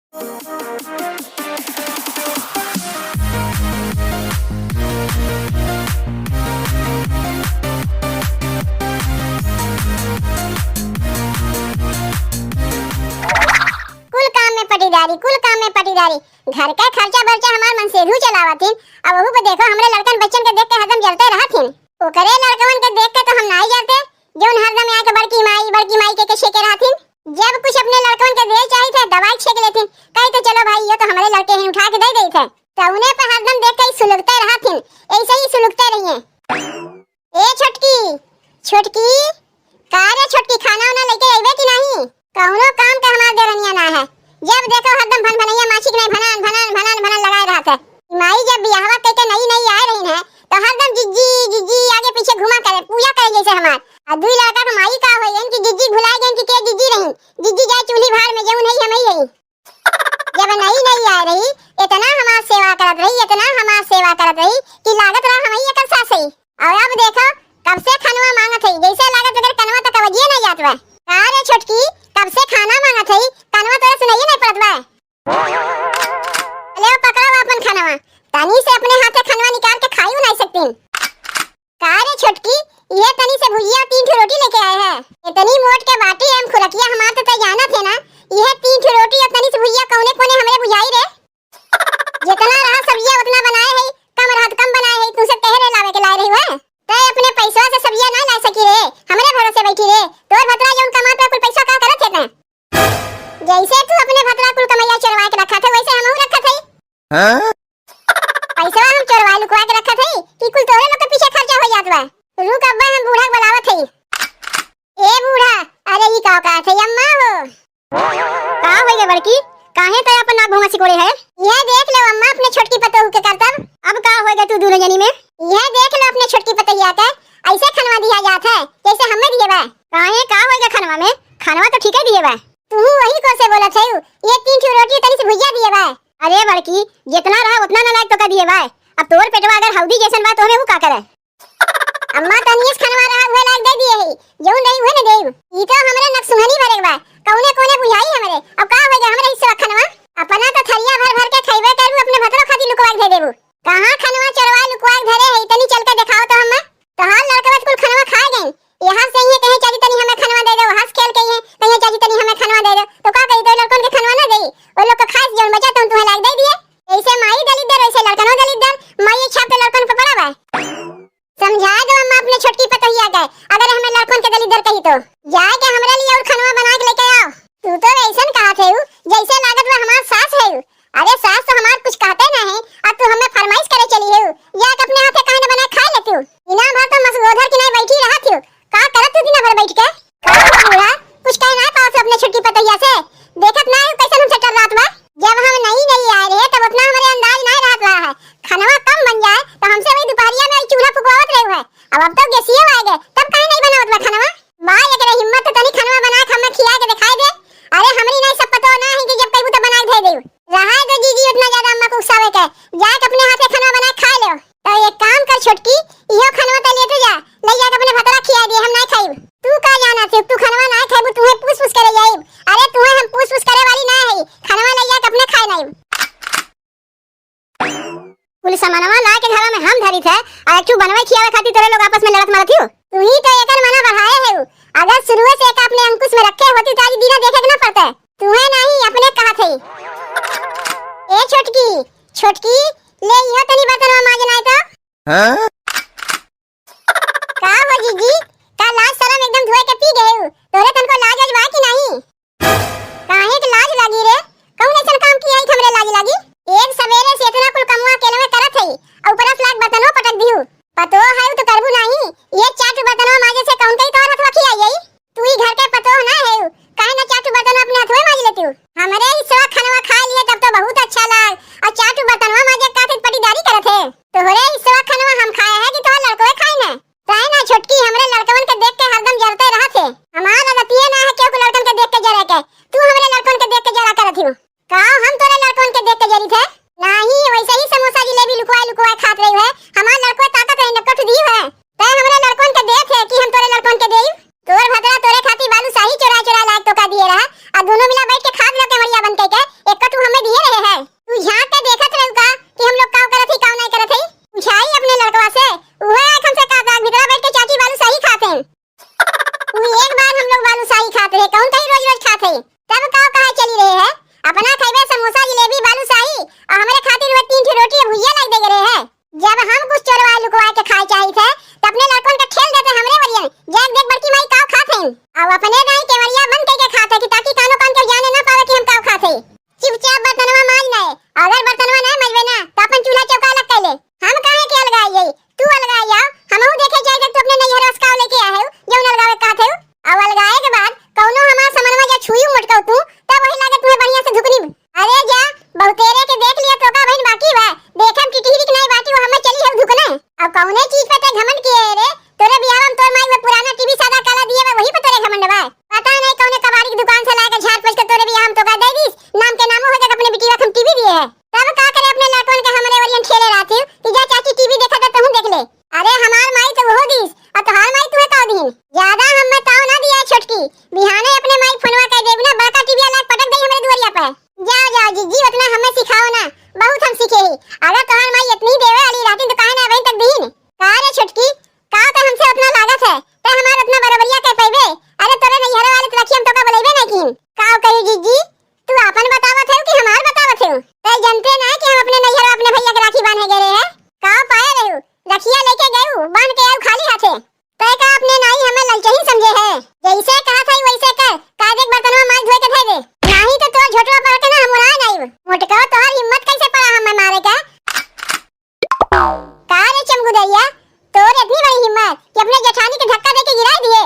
कुल काम में पटीदारी। घर का खर्चा बर्चा हमार मन से ही चलावतिन। अब वहू पे देखो हमरे लड़कन बच्चन के देख के हरदम जलते रहथिन। ओकरे लड़कवन के देख के तो हम नहीं जलते जोन हरदम आके बड़की माई के छेके रहथिन। जब कुछ अपने लड़कवन के दे चाहिए थे दवाई छेक लेथिन। कही तो चलो भाई ये तो हमारे लड़के हैं उठा के दे थे। तो उन्हें पे हरदम देख के सुलगते रहथिन। ऐसे ही सुलगते रहिए। ए छोटकी का रे छोटकी खाना वाना लेके आइबे कि नहीं? कौनो काम के हमार देरनिया ना है। जब देखो हरदम भनभनैया माछी के भनन लगाए रहत है। माई जब बियाहवा कह के नई आए रही है तो हरदम जिज्जी आगे पीछे घुमा करे पूजा करे जैसे हमार। आ दुई लड़का के माई का होयन कि जिज्जी भुलाए गन कि के जिज्जी रही। जिज्जी जाए चूल्ही भाड़ में जेऊ नहीं हम ही रही। जब नई आए रही इतना हमार सेवा करत रही कि लागत रहा हम ही एकर सास है। और अब देखो कब से खानवा मांगत है जैसे लागत अगर कनवा तक कवजिए नहीं जात बा। का रे छोटकी कब से खाना मांगत है कनवा तोरे सुनाइए नहीं पड़त बा। ले पकड़ो अपन खानवा तनी से अपने हाथ से खानवा निकाल के खाई नहीं सकतीन। का रे छोटकी ये तनी से भुजिया 3 रोटी लेके आए हैं। इतनी मोट के बाटी हम खुरकिया हमार तो जाना थे ना। ये 3 रोटी और तनी से भुजिया कौने कोने हमरे बुझाई रे। जितना रहा सब्जियां उतना बनाए है कम बनाए है तुसे तेरे लावे के लाए रही है। तै अपने पैसा से सब्जियां ना ला सकी रे हमरे भरोसे बैठी रे। तोर भतरा जोन कमात है कुल पैसा का करत है तै। जैसे तू अपने भतरा कुल कमैया चोरवा के रखा थे वैसे हमहू रखा थे। हां पैसा हम चोरवा लुकवा के रखा थे कि कुल तोरे लोग के पीछे खर्चा हो जात बा। रुक अब्बा हम बूढ़ा बुलावत है। ए बूढ़ा अरे ई का थे अम्मा हो। का होई गे बड़की काहे तय अपन नाक भोंगा सिकोड़े है? यह देख लो अम्मा अपने छोटकी पतोहू के करतब। अब का होएगा तू दूर जनी में? यह देख लो अपने छोटकी पतैया के ऐसे खनवा दिया जात है जैसे हमें दिए बा। काहे का होएगा खनवा में? खनवा तो ठीक है दिए बा। तू वही को से बोलत है ये 3 रोटी तनी से भुजिया दिए बा। अरे बड़की जितना रहा उतना ना लायक तो का दिए बा। अब तोर पेटवा अगर हौदी जैसन बा तो हमें वो का करे? अम्मा तनीस खनवा रहा हुए लायक दे दिए है जोन नहीं हुए न देव। ई तो हमरे नक सुंघनी भरे बा कौने कोने बुझाई हमरे। अब का होएगा हमरे हिस्सा खनवा अपना तो थरिया भर के खइबे करू अपने भतरो खाती लुकवा के दे देबू। कहां खनवा चोरवा लुकवा के धरे है तनी चल के दिखाओ तो हम। तो हाल लड़का कुल खनवा खा गए यहां से ये कहे चाची तनी हमें खनवा दे दो हंस खेल के ये कहे चाची तनी हमें खनवा दे दो तो का कही तो लड़कन के खनवा ना देई वो लोग का खास जोन बचा तुम तुम्हें लायक दे दिए। ऐसे माई दलित दर ऐसे लड़कनो दलित दर माई एक छाप पे लड़कन पे पड़ा बा। समझा दो अम्मा अपने छोटकी पतोहिया के अगर हमें लड़कन के दलित दर कही तो जाके हमरे लिए और खनवा बना के लेके आओ। तू तो ऐसन कहा थे जैसे लागत में हमार सास है। अरे सास तो हमार कुछ कहते ना है और तू हमें फरमाइश करे चली है या कि अपने हाथे काहे न बना खा लेती हूं। इना भर तो मसगोधर की नहीं बैठी रहा थी का करत तू दिन भर बैठ के पूरा कुछ कह ना पाओ से अपने छोटकी पतैया से देखत ना कैसे हम चटर रात में जब हम नहीं आए रहे तब उतना हमारे अंदाज नहीं रहत रहा है। खनवा कम बन जाए तो हमसे वही दोपहरिया में चूल्हा फुकवावत रहे है। अब तो गैसिया आ गए तब काहे नहीं बनावत बा खनवा। मां अगर हिम्मत तो तनी खनवा बना के हमें खिया के दिखाई दे। अरे हमरी नहीं सब पतो ना है कि जब कहबू तो बना के दे देऊ। रहा तो जीजी उतना ज्यादा अम्मा को उकसावे के जाके अपने हाथे खनवा बना के खा लो। तो एक काम कर छोटकी इहो खनवा त लेते जा ले जाके अपने भतरा खिया दे हम नहीं खाइब। तू का जाना थे तू खनवा नहीं खाइबू तू पूछ करे जाइब। अरे तू हम पूछ करे वाली ना है खनवा ले जाके अपने खाए नहीं। कुल सामानवा ला के घरा में हम धरी थे और तू बनवाई खियावे खातिर तोरे लोग आपस में लड़त मारत हो। तू ही तो एकर मना बढ़ाए है। अगर शुरू से एक अपने अंकुश में रखे होती तो आज दीना देखे के ना पड़ता। तुम्हें नहीं अपने कहा थे। ए छोटकी ले इहो तनी बर्तनवा मांजे नहीं तो। हां का हो जीजी का लाज शरम एकदम धोए के पी गए हो। तोरे तन को लाज बा कि नहीं? काहे के लाज लागी रे कौन ऐसा काम किया है हमरे लाज लागी? एक सवेरे से इतना कुल कमवा केले में करत है और ऊपर से लाग बर्तनवा पटक दियो। पतो है तो करबू नहीं ये चाट बर्तनवा मांजे से कौन कई तोर हथवा खिया जाई। तू ही घर के पतो ना है काहे ना चाट बर्तन अपने हाथ में मांज लेती हो। हमरे हिस्सा खनवा खा लिए तब तो बहुत अच्छा लाग और चाट बर्तनवा मांजे का थे पटीदारी करत है। तोहरे हिस्सा खनवा हम खाए है कि तोर लड़कोए खाए ना। ताई ना छोटकी हमरे लड़कवन के देख के हरदम जलते रहत है। हमार आदतिए ना है केहू लड़कन के देख के जरे के तू हमरे लड़कन के देख के जरा करत हो। का हम तोरे लड़कन के देख के जरी थे नहीं वैसे ही समोसा जिलेबी लुकवाए खात रही है। हमार लड़को ताकत है नकट दी है तै हमरे लड़कन के देख है कि हम तोरे लड़कन के देई। तोर भद्रा तोरे खाती बालू शाही चोरा लायक तो का दिए रहा और दोनों मिला बैठ के खात लो के मरिया बन के एक कटू गाँव कहाँ चली रहे है? अपना खाइबे समोसा जलेबी बालूशाही और हमरे खातिर वो 3 ठो रोटी भुजिया ला दे रहे है। जब हम कुछ चोरवा लुकवा के खाए चाही थे तो अपने लड़कों का खेल देते हमरे वरिया जग देख बड़की माई काव खात हैं और अपने नहीं केवड़िया बंद करके खाते कि ताकि कानो कान के जाने ना पावे कि हम काव खाते। चुपचाप बर्तनवा मांज ले, अगर बर्तनवा ना मांजबे ना तो अपन चूल्हा चौका अलग कर ले। हम काहे के अलगाई जाई, तू अलगाई जाओ। हमहू देखे जाए जब तू अपने नैहर अस्काव लेके आए हो जो अलगावे कहत हो। अब अलगाए के बाद कौनो हमार समनवा जा छुई मटकाऊ तू तब वही लागे तुम्हें बढ़िया से धुकनी। अरे जा बहुतेरे के देख लिया तो का बहन बाकी बा, देखम की टिहरी नहीं बाकी वो हमें चली है धुकने। अब कौने चीज पे ते घमंड किए रे? तोरे बियाह में तोर माई वो पुराना टीवी सादा काला दिए बा वही पे तोरे घमंड बा। पता नहीं कौने कबाड़ी की दुकान से लाके झाड़ पोछ के तोरे बियाह में तो का दे दीस नाम के नामो हो जाके अपने बेटी का हम टीवी दिए है। तब का करे अपने लड़कों के हमरे वरियन खेले रहती कि जा चाची टीवी देखा तो तुम देख ले। अरे हमार माई तो वो दीस और तोहार माई तुम्हें का दीन ज्यादा हमें ताव ना दिया छोटकी। बिहाने अपने माई फोनवा कह देब ना बड़का टीवी लाके पटक दई हमरे दुवरिया पे। जाओ जाओ जीजी उतना हमें सिखाओ ना, बहुत हम सीखे ही। अगर तोहार माई इतनी देवे वाली रहती तो काहे ना अभी तक दीन। का रे छोटकी का तो हमसे उतना लागत है ते हमार उतना बराबरिया कह पाइबे? अरे तोरे नैहर वाले तो रखी हम तो का बोलेबे नहीं किन। का कही जीजी तू अपन बतावत है कि हमार बतावत है? ते जानते ना कि हम अपने नैहर अपने भैया के राखी बांधे गए हैं। का पाए रहू रखिया लेके गए बांध के आऊ खाली हाथे। ते का अपने नाई हमें ललचही समझे है? जैसे कहा था वैसे कर, का देख बर्तनवा मांज धोए के धे दे नहीं तो तोर झोटवा पर के ना हम उड़ा नहीं। मोटका तोहर हिम्मत कैसे पड़ा हमें मारे का? का रे चमगुदरिया तोर इतनी बड़ी हिम्मत कि अपने जेठानी के धक्का देके गिरा दिए।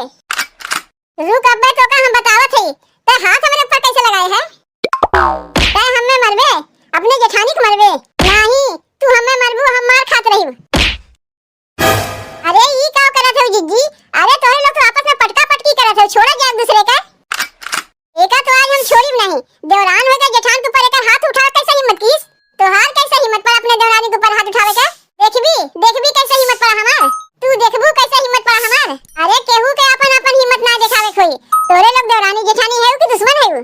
रुक अब्बे तो का हम बतावत है ते हाथ हमरे ऊपर कैसे लगाए है? ते हमें मरबे अपने जेठानी को मरबे नहीं तू हमें मरबू हम मार खात रही। अरे ई का करत हो जिज्जी? अरे तोरे लोग तो आपस में पटका पटकी करत हो, छोड़ा जा एक दूसरे का। एका तो आज हम छोड़ी नहीं देवरान होगा जेठान के ऊपर एकर हाथ उठा कैसे हिम्मत कीस? तोहार कैसे हिम्मत पर अपने देवरानी के ऊपर हाथ उठावे का? देखबी कैसे हिम्मत पर हमार? तू देखबू कैसे हिम्मत पर हमार? अरे केहू के अपन अपन हिम्मत ना दिखावे कोई। तोरे लोग देवरानी जेठानी है कि दुश्मन है?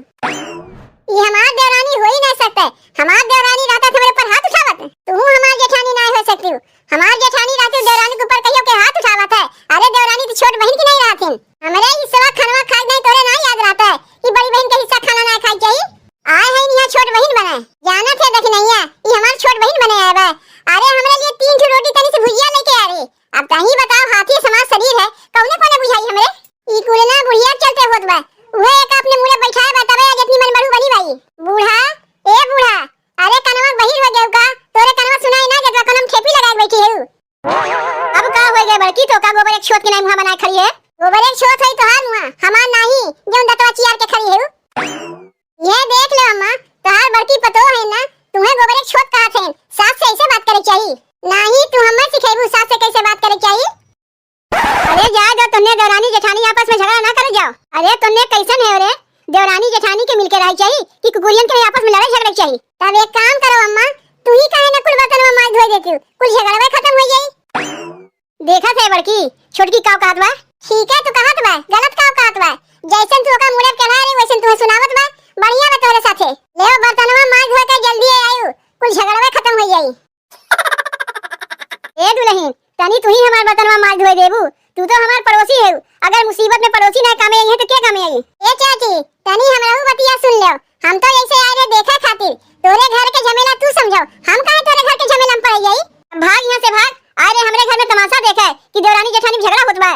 ये हमार देवरानी हो ही नहीं सकता। हमार देवरानी रहता हमारे ऊपर हाथ उठावत, तू हमार जेठानी ना हो सकती। हमार जेठानी रहती देवरानी के ऊपर कहियो के हाथ उठावत है। अरे देवरानी तो छोट बहन की नहीं रहती। हमरे हिस्सा खाना खाए नहीं तोरे ना याद रहता है कि बड़ी बहन का हिस्सा खाना ना खाई चाहिए। आए हैं यहाँ छोट बहन बने जाना थे देख नहीं है ये हमार छोट बहन बने आए बा। अरे हमरे लिए 3 ठो रोटी तनी से भुजिया लेके आ रही। अब तही बताओ हाथी समाज शरीर है कौने कोने बुझाई हमरे? ई कुलना बुढ़िया चलते होत बा उहे एक अपने मुंह बैठाए बतावे आज इतनी मन बड़ू बनी भाई। बूढ़ा ए बूढ़ा अरे कनवा बहिर हो गयो का? तोरे कनवा सुनाई ना जब कनम ठेपी लगाए बैठी है। अब का हो गए बड़की तो का गोबर एक छोट के नहीं मुंह बनाए खड़ी है? गोबर एक छोट है तो हां मुंह हमार नहीं जो दतवा चियार के खड़ी है। ये देख लो अम्मा तोहार बड़की पतो है ना तुम्हें गोबर एक छोट कहा थे सास से ऐसे बात करे चाहिए नहीं तू हमें सिखेबू सास से कैसे बात करे चाहिए। अरे जा जो तुमने देवरानी जेठानी आपस में झगड़ा ना करे जाओ। अरे तुमने कैसन है रे देवरानी जेठानी के मिलके रह चाहिए कि कुकुरियन के आपस में लड़ाई झगड़ा चाहिए? तब एक काम करो अम्मा तू ही काहे ना कुल बर्तन में मांज धोई देती हो कुल झगड़ा खत्म हो जाए। देखा थे बड़की छोटकी काव कहत बा? ठीक है तू कहत बा गलत काव कहत बा। जैसन तू का मुड़े चढ़ा रे वैसन तू सुनावत बा बढ़िया बा तोरे साथे। ले बर्तनवा मांज धो के जल्दी आयु कुल झगड़ा खत्म हो जाई। ए दुल्हन तनी तू ही हमार बर्तनवा मांज धोई देबू? तू तो हमार पड़ोसी है अगर मुसीबत में पड़ोसी ना कामे आई है तो क्या कामे आई? ए चाची तनी हमराहू बतिया सुन लो हम तो ऐसे आए रे देखा खातिर तोरे घर के झमेला तू समझाओ हम काहे तोरे घर के झमेला में पड़ जाई? भाग यहाँ से भाग। अरे हमरे घर में तमाशा देखा है कि देवरानी जेठानी झगड़ा होत बा।